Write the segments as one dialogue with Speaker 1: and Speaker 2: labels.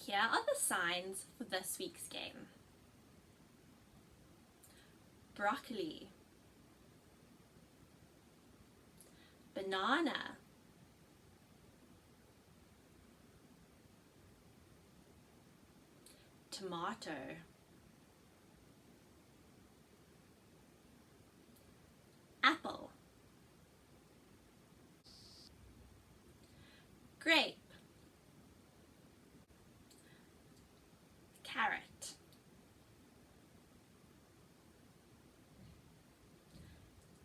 Speaker 1: Here are the signs for this week's game. Broccoli, banana, tomato, apple, grape, carrot,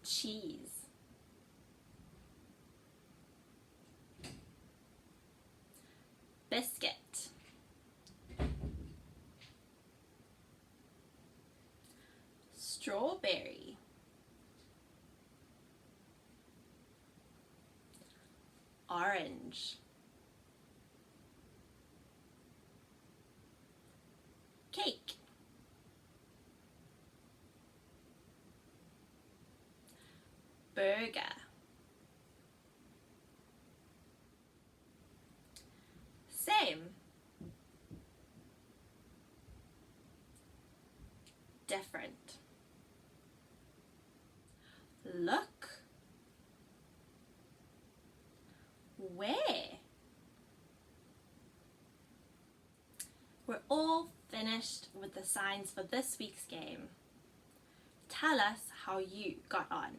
Speaker 1: cheese, biscuit, strawberry, orange, cake, burger, same, different, look, where. We're all finished with the signs for this week's game. Tell us how you got on.